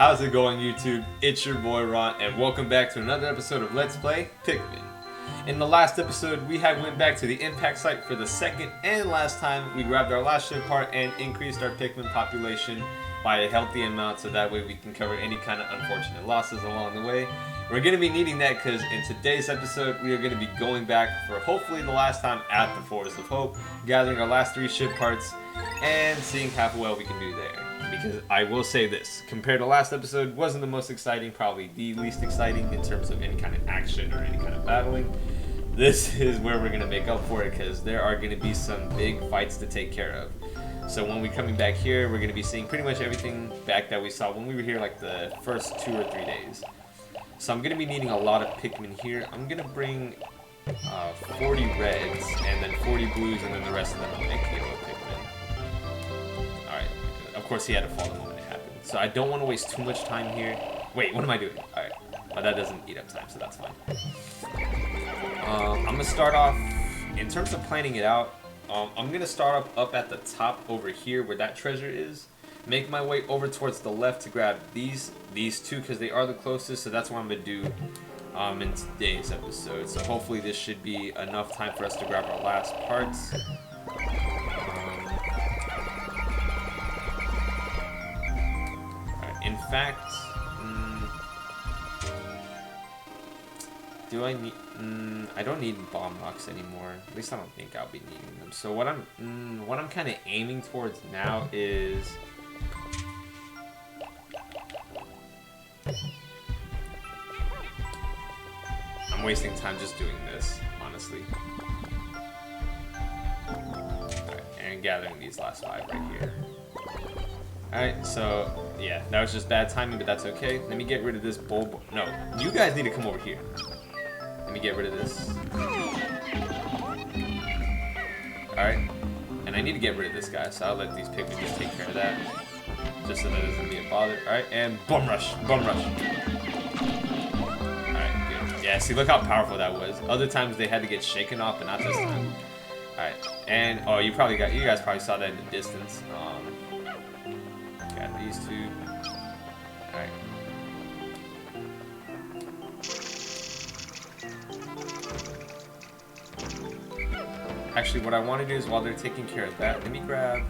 How's it going, YouTube? It's your boy Ron, and welcome back to another episode of Let's Play Pikmin. In the last episode, we went back to the impact site for the second and last time. We grabbed our last ship part and increased our Pikmin population by a healthy amount, so that way we can cover any kind of unfortunate losses along the way. We're going to be needing that because in today's episode, we are going to be going back for hopefully the last time at the Forest of Hope, gathering our last 3 ship parts, and seeing how well we can do there. Because I will say this, compared to last episode, wasn't the most exciting, probably the least exciting in terms of any kind of action or any kind of battling. This is where we're going to make up for it because there are going to be some big fights to take care of. So when we're coming back here, we're going to be seeing pretty much everything back that we saw when we were here like the first 2 or 3 days. So I'm going to be needing a lot of Pikmin here. I'm going to bring 40 reds and then 40 blues, and then the rest of them I'll make yellow Pikmin. Alright, of course he had to fall the moment it happened. So I don't want to waste too much time here. Wait, what am I doing? Alright, well, that doesn't eat up time, so that's fine. I'm going to start off, in terms of planning it out, I'm going to start up at the top over here where that treasure is. Make my way over towards the left to grab these 2 because they are the closest, so that's what I'm going to do in today's episode. So hopefully this should be enough time for us to grab our last parts. In fact, do I need... I don't need bomb rocks anymore. At least I don't think I'll be needing them. So what I'm kind of aiming towards now is... I'm wasting time just doing this, honestly. Alright, and gathering these last 5 right here. Alright, so, yeah, that was just bad timing, but that's okay. Let me get rid of this bulb. No, you guys need to come over here. Let me get rid of this. Alright, and I need to get rid of this guy, so I'll let these Pikmin just take care of that. Just so that it doesn't be a bother. Alright, and bum rush, bum rush. Yeah, see, look how powerful that was. Other times they had to get shaken off, but not this time. Alright, and, oh, you guys probably saw that in the distance. Got these 2. Alright. Actually, what I want to do is, while they're taking care of that, let me grab...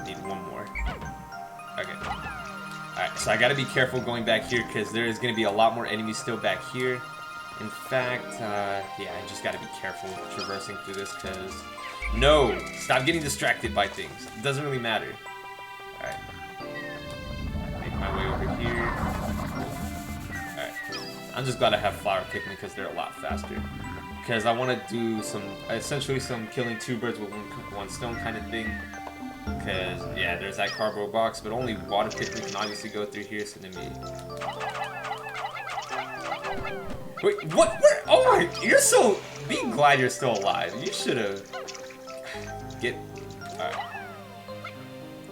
Need one more. Okay. Alright, so I gotta be careful going back here because there is gonna be a lot more enemies still back here. In fact, yeah, I just gotta be careful traversing through this because... No! Stop getting distracted by things. It doesn't really matter. Alright. Make my way over here. Alright. I'm just glad I have flower Pikmin because they're a lot faster. Because I want to do essentially some killing 2 birds with one stone kind of thing. Because, yeah, there's that cardboard box, but only water Pikmin can obviously go through here, so let me... Wait, what? Where? Oh my, you're so... Be glad you're still alive. You should have... Alright.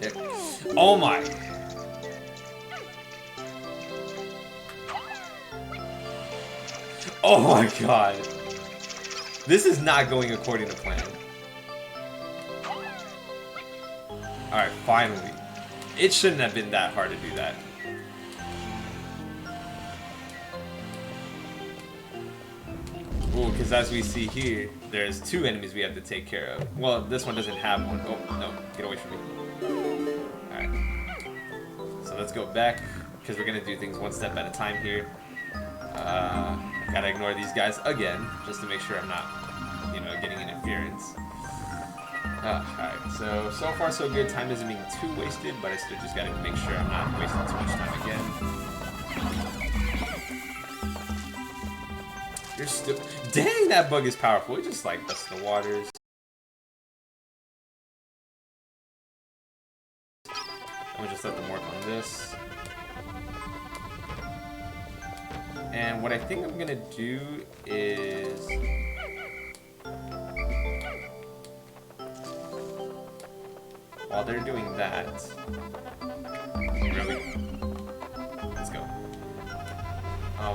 There. Oh my... Oh my god. This is not going according to plan. Alright, finally. It shouldn't have been that hard to do that. Ooh, because as we see here, there's 2 enemies we have to take care of. Well, this one doesn't have one. Oh, no. Get away from me. Alright. So let's go back, because we're going to do things one step at a time here. Gotta ignore these guys again, just to make sure I'm not, getting interference. Alright, so far so good. Time isn't being too wasted, but I still just gotta make sure I'm not wasting too much time again. You're still... Dang, that bug is powerful. It just, like, dusts the waters. I'm gonna just let them work on this. And what I think I'm gonna do is... While they're doing that... Really? Let's go.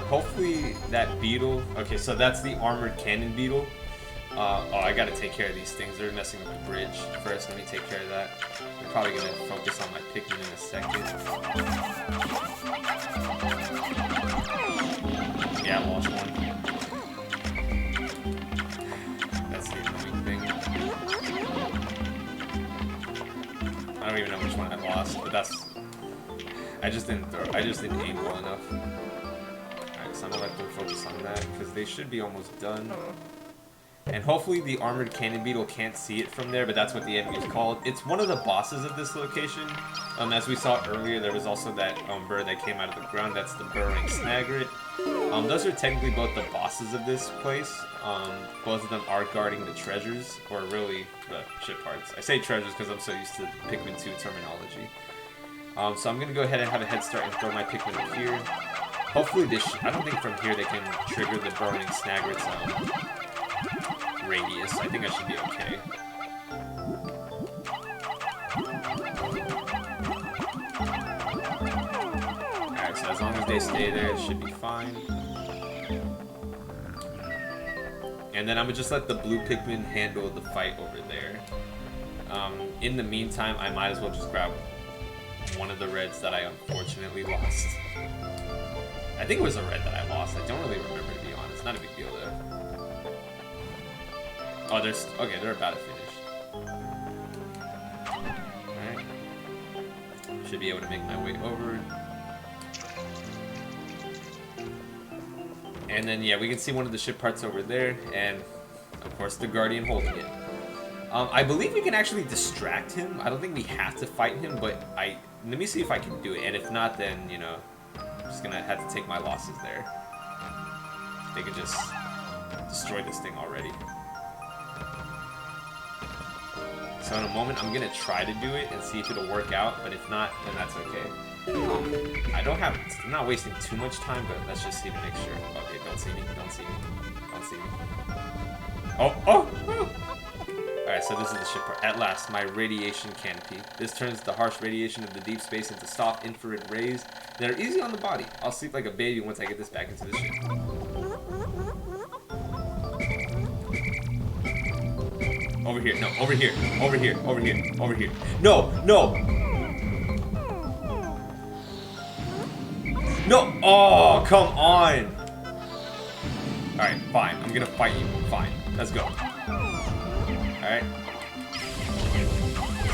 Hopefully that beetle... Okay, so that's the armored cannon beetle. Oh, I gotta take care of these things. They're messing up the bridge. First, let me take care of that. probably gonna focus on my Pikmin in a second. Yeah, I lost one. That's the annoying thing. I don't even know which one I lost, but that's... I just didn't aim well enough. Alright, so I'm gonna let them focus on that, because they should be almost done. And hopefully the armored cannon beetle can't see it from there, but that's what the enemy is called. It's one of the bosses of this location. As we saw earlier, there was also that bird that came out of the ground. That's the burrowing snagret. Those are technically both the bosses of this place. Both of them are guarding the treasures, or really the ship parts. I say treasures because I'm so used to the Pikmin 2 terminology. So I'm going to go ahead and have a head start and throw my Pikmin up here. Hopefully I don't think from here they can trigger the burrowing snagret's radius. I think I should be okay. Alright, so as long as they stay there, it should be fine. And then I'm gonna just let the blue Pikmin handle the fight over there. In the meantime, I might as well just grab one of the reds that I unfortunately lost. I think it was a red that I lost. I don't really remember, to be honest. Not a big deal though. Oh, okay, they're about to finish. Alright. Should be able to make my way over. And then, yeah, we can see one of the ship parts over there, and, of course, the Guardian holding it. I believe we can actually distract him. I don't think we have to fight him, but let me see if I can do it, and if not, then, you know, I'm just gonna have to take my losses there. They could just destroy this thing already. So in a moment, I'm gonna try to do it and see if it'll work out, but if not, then that's okay. I'm not wasting too much time, but let's just see to make sure. Okay, don't see me, don't see me, don't see me. Oh! Alright, so this is the ship part. At last, my radiation canopy. This turns the harsh radiation of the deep space into soft infrared rays that are easy on the body. I'll sleep like a baby once I get this back into the ship. Over here, no, over here, over here, over here, over here. No, no! No! Oh, come on! Alright, fine. I'm gonna fight you. Fine. Let's go. Alright.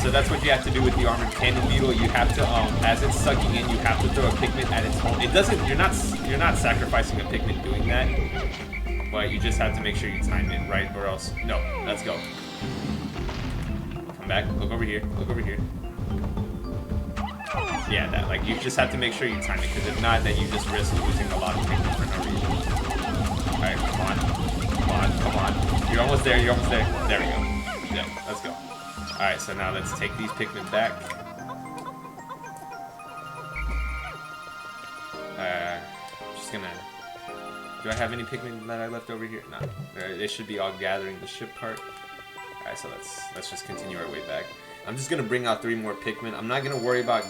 So that's what you have to do with the armored cannon beetle. You have to, as it's sucking in, you have to throw a Pikmin at its home. It doesn't, you're not sacrificing a Pikmin doing that. But you just have to make sure you time it right, or else, no, let's go. Come back, look over here, look over here. Yeah, that, like, you just have to make sure you time it, because if not, then you just risk losing a lot of Pikmin for no reason. Alright, come on. Come on, come on. You're almost there, you're almost there. There we go. Yeah, let's go. Alright, so now let's take these Pikmin back. Just gonna... Do I have any Pikmin that I left over here? No. They should be all gathering the ship part. Alright, so let's just continue our way back. I'm just going to bring out 3 more Pikmin. I'm not going to worry about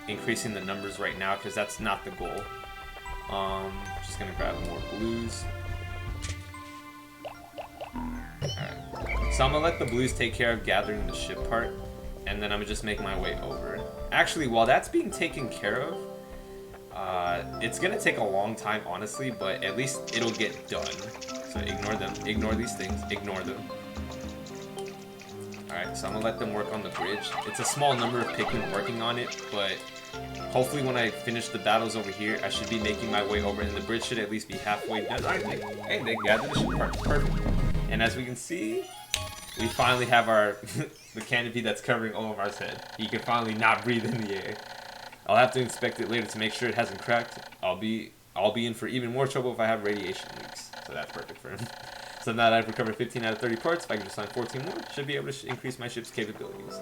increasing the numbers right now, because that's not the goal. Just going to grab more blues. Alright. So I'm going to let the blues take care of gathering the ship part, and then I'm going to just make my way over. Actually, while that's being taken care of, it's going to take a long time, honestly, but at least it'll get done. So ignore them. Ignore these things. Ignore them. Alright, so I'm going to let them work on the bridge. It's a small number of Pikmin working on it, but hopefully when I finish the battles over here, I should be making my way over, and the bridge should at least be halfway done. Alright, hey, they gathered the ship part. Perfect. And as we can see, we finally have our the canopy that's covering all of our head. He can finally not breathe in the air. I'll have to inspect it later to make sure it hasn't cracked. I'll be in for even more trouble if I have radiation leaks. So that's perfect for him. So now that I've recovered 15 out of 30 parts, if I can just find 14 more, should be able to increase my ship's capabilities.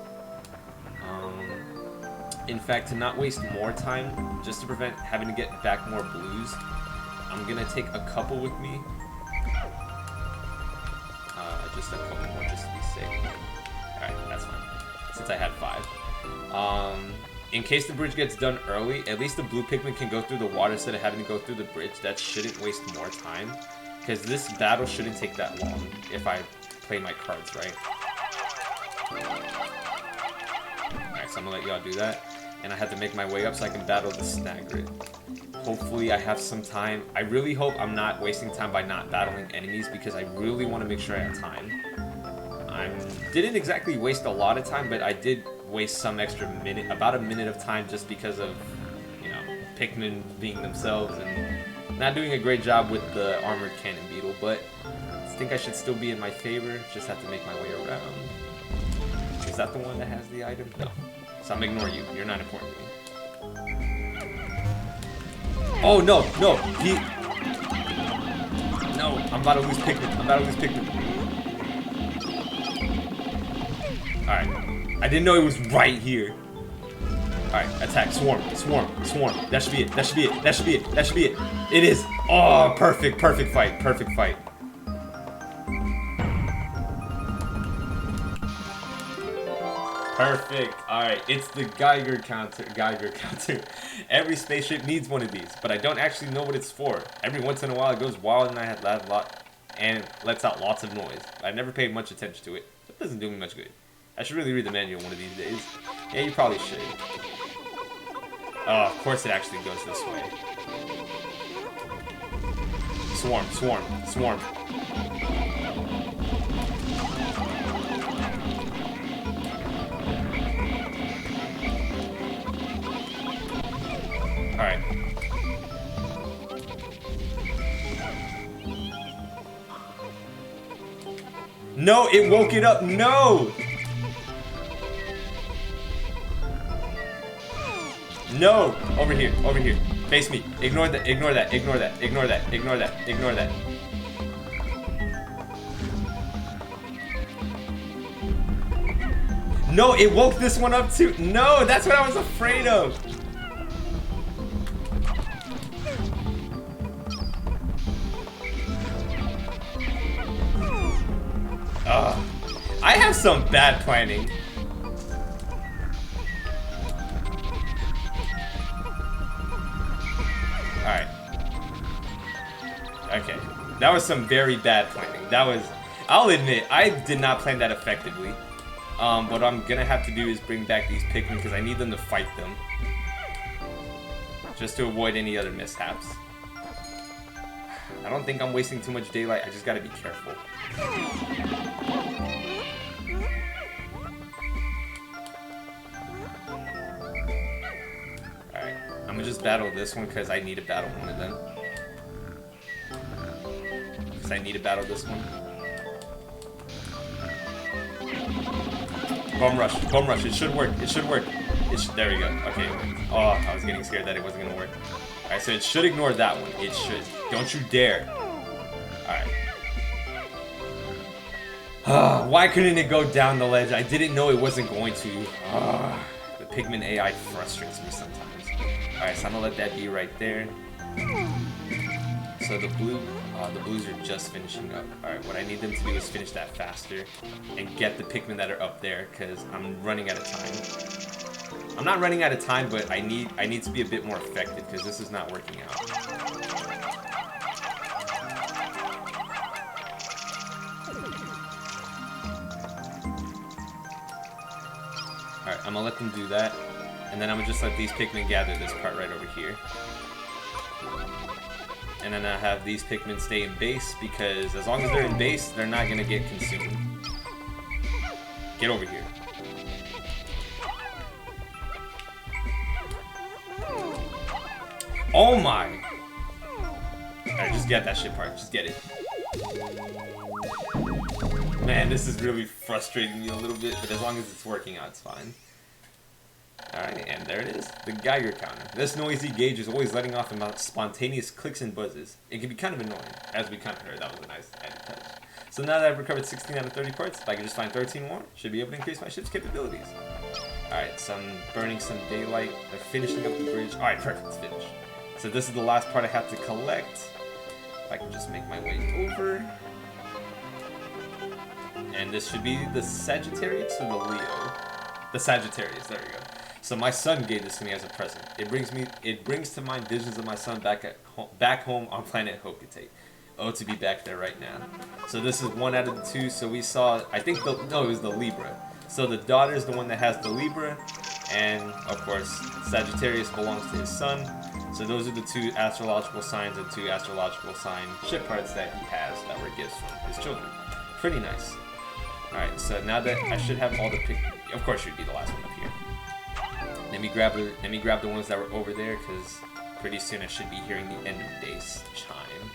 In fact, to not waste more time, just to prevent having to get back more blues, I'm going to take a couple with me. Just a couple more just to be safe. Alright, that's fine. Since I had 5. In case the bridge gets done early, at least the blue Pikmin can go through the water instead of having to go through the bridge. That shouldn't waste more time. Because this battle shouldn't take that long if I play my cards right. Alright, Alright, so I'm gonna let y'all do that. And I have to make my way up so I can battle the Snagrit. Hopefully I have some time. I really hope I'm not wasting time by not battling enemies because I really want to make sure I have time. I didn't exactly waste a lot of time, but I did waste some extra minute, about a minute of time just because of, you know, Pikmin being themselves and not doing a great job with the armored cannon beetle, but I think I should still be in my favor. Just have to make my way around. Is that the one that has the item? No. So I'm ignoring you. You're not important to me. Oh, no, no. No, I'm about to lose Pikmin. I'm about to lose Pikmin. Alright. I didn't know it was right here. Alright, attack. Swarm. Swarm. Swarm. That should be it. That should be it. That should be it. That should be it. It is. Oh, perfect. Perfect fight. Perfect fight. Perfect. Alright, it's the Geiger Counter. Geiger Counter. Every spaceship needs one of these, but I don't actually know what it's for. Every once in a while it goes wild and I had that lot and lets out lots of noise. I never paid much attention to it. It doesn't do me much good. I should really read the manual one of these days. Yeah, you probably should. Oh, of course it actually goes this way. Swarm, swarm, swarm. Alright. No, it woke it up. No! No! Over here, over here. Face me. Ignore that, ignore that, ignore that, ignore that, ignore that, ignore that. No, it woke this one up too. No, that's what I was afraid of. I have some bad planning. Alright. Okay. That was some very bad planning. That was... I'll admit, I did not plan that effectively. What I'm gonna have to do is bring back these Pikmin because I need them to fight them. Just to avoid any other mishaps. I don't think I'm wasting too much daylight. I just gotta be careful. Alright, I'm gonna just battle this one because I need to battle one of them. Because I need to battle this one. Bum rush, it should work, it should work. There we go, okay. Oh, I was getting scared that it wasn't gonna work. Alright, so it should ignore that one, it should. Don't you dare. Alright. Why couldn't it go down the ledge? I didn't know it wasn't going to. The Pikmin AI frustrates me sometimes. Alright, so I'm gonna let that be right there. So the blues are just finishing up. Alright, what I need them to do is finish that faster and get the Pikmin that are up there because I'm running out of time. I'm not running out of time, but I need to be a bit more effective because this is not working out. Alright, I'm gonna let them do that, and then I'm gonna just let these Pikmin gather this part right over here. And then I have these Pikmin stay in base because as long as they're in base, they're not gonna get consumed. Get over here. Oh my! Alright, just get that shit part. Just get it. Man, this is really frustrating me a little bit, but as long as it's working out, it's fine. Alright, and there it is. The Geiger Counter. This noisy gauge is always letting off spontaneous clicks and buzzes. It can be kind of annoying, as we kind of heard. That was a nice added touch. So now that I've recovered 16 out of 30 parts, if I can just find 13 more, should be able to increase my ship's capabilities. Alright, so I'm burning some daylight. They're finishing up the bridge. Alright, perfect, it's finished. So this is the last part I have to collect. If I can just make my way over. And this should be the Sagittarius or the Leo? The Sagittarius, there we go. So my son gave this to me as a present. It brings to mind visions of my son back home on planet Hokate. Oh, to be back there right now. So this is one out of the two. So we saw, I think it was the Libra. So the daughter is the one that has the Libra, And of course, Sagittarius belongs to his sun. So those are the 2 astrological signs and 2 astrological sign ship parts that he has that were gifts from his children. Pretty nice. Alright, so now that I should have all the of course you'd be the last one up here. Let me grab the ones that were over there, because pretty soon I should be hearing the end of days chime.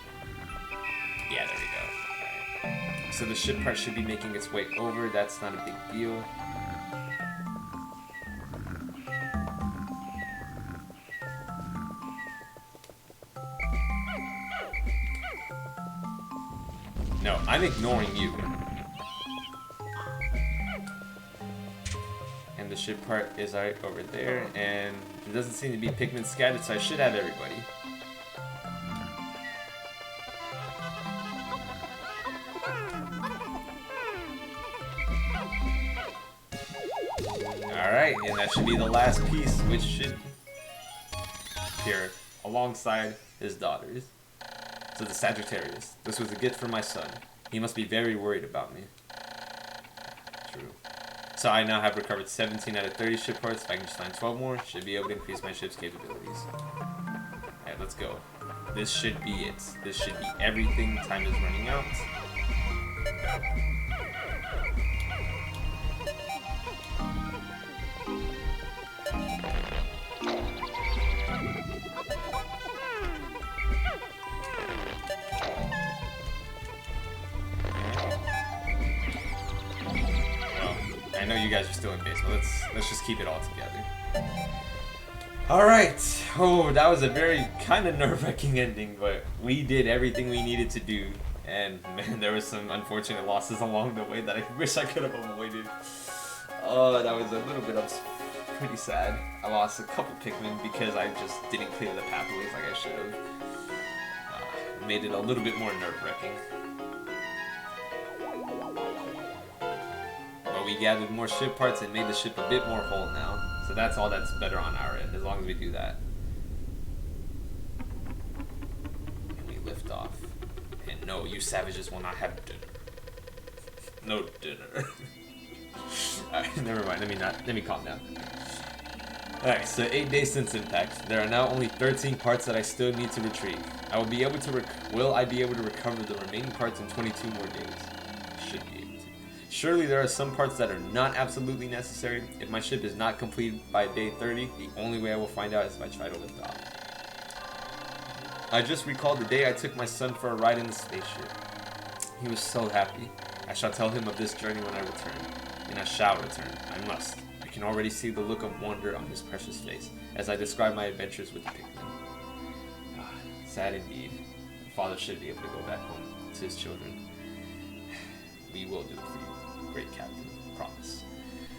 Yeah, there we go. Alright. So the ship part should be making its way over. That's not a big deal. No, I'm ignoring you. And the ship part is right over there, and there doesn't seem to be Pikmin scattered, so I should have everybody. Alright, and that should be the last piece, which should appear alongside his daughters. So the Sagittarius. This was a gift from my son. He must be very worried about me. True. So I now have recovered 17 out of 30 ship parts. If I can just find 12 more, should be able to increase my ship's capabilities. Alright, let's go. This should be it. This should be everything. Time is running out. I know you guys are still in base, but let's just keep it all together. Alright. Oh, that was a very kind of nerve-wracking ending, but we did everything we needed to do. And man, there was some unfortunate losses along the way that I wish I could have avoided. Oh, that was a little bit pretty sad. I lost a couple Pikmin because I just didn't clear the pathways like I should have. Made it a little bit more nerve-wracking. We gathered more ship parts and made the ship a bit more whole now. So that's all that's better on our end, as long as we do that. And we lift off. And no, you savages will not have dinner. No dinner. Alright, never mind. Let me calm down. Alright, so 8 days since impact. There are now only 13 parts that I still need to retrieve. Will I be able to recover the remaining parts in 22 more days? Should be able to. Surely there are some parts that are not absolutely necessary. If my ship is not completed by day 30, the only way I will find out is if I try to lift off. I just recalled the day I took my son for a ride in the spaceship. He was so happy. I shall tell him of this journey when I return. And I shall return. I must. I can already see the look of wonder on his precious face as I describe my adventures with the Pikmin. Sad indeed. The father should be able to go back home to his children. We will do it for you. Great Captain, promise.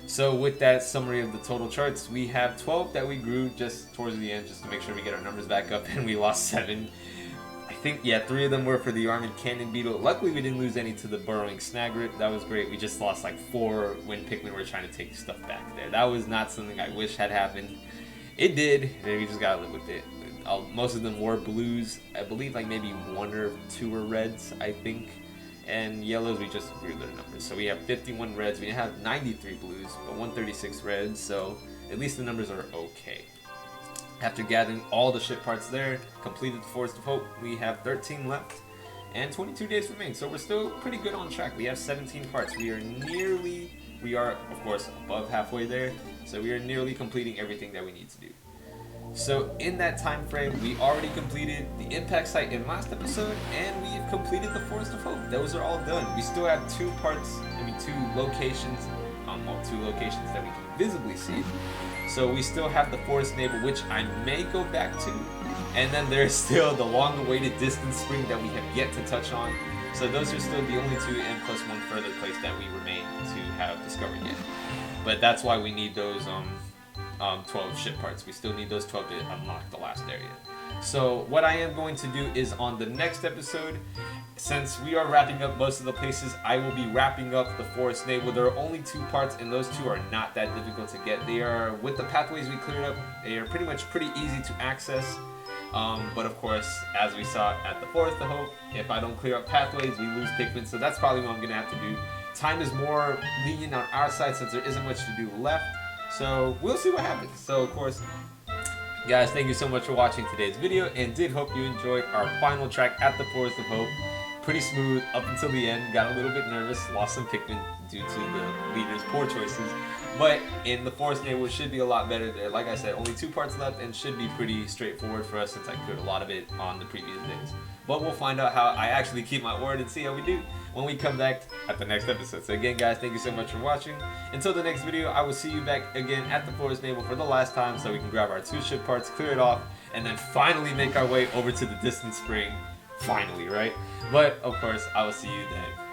So with that summary of the total charts, we have 12 that we grew just towards the end, just to make sure we get our numbers back up, and we lost 7. I think, yeah, 3 of them were for the Armored Cannon Beetle. Luckily, we didn't lose any to the Burrowing Snagrit. That was great. We just lost like 4 when Pikmin were trying to take stuff back there. That was not something I wish had happened. It did, and we just gotta live with it. Most of them were blues. I believe like maybe 1 or 2 were reds, I think. And yellows, we just grew their numbers. So we have 51 reds. We have 93 blues, but 136 reds. So at least the numbers are okay. After gathering all the ship parts there, completed the Forest of Hope, we have 13 left and 22 days remain. So we're still pretty good on track. We have 17 parts. We are of course above halfway there. So we are nearly completing everything that we need to do. So in that time frame, we already completed the impact site in last episode, and we've completed the Forest of Hope. Those are all done. We still have 2 locations that we can visibly see. So we still have the Forest Navel, which I may go back to, and then there's still the long-awaited Distant Spring that we have yet to touch on. So those are still the only 2, and plus 1 further place that we remain to have discovered yet. But that's why we need those 12 ship parts. We still need those 12 to unlock the last area. So what I am going to do is on the next episode, since we are wrapping up most of the places, I will be wrapping up the Forest Navel. There are only 2 parts, and those 2 are not that difficult to get. They are, with the pathways we cleared up, they are pretty easy to access. But of course, as we saw at the Forest of Hope, if I don't clear up pathways, we lose Pikmin. So that's probably what I'm going to have to do. Time is more lenient on our side since there isn't much to do left. So we'll see what happens. So of course, guys, thank you so much for watching today's video, and did hope you enjoyed our final track at the Forest of Hope. Pretty smooth up until the end. Got a little bit nervous, lost some Pikmin due to the leader's poor choices. But in the Forest Neighborhood should be a lot better there. Like I said, only 2 parts left and should be pretty straightforward for us since I cleared a lot of it on the previous days. But we'll find out how I actually keep my word and see how we do when we come back at the next episode. So again, guys, thank you so much for watching. Until the next video, I will see you back again at the Forest Neighborhood for the last time so we can grab our 2 ship parts, clear it off, and then finally make our way over to the distant spring. Finally, right? But of course, I will see you then.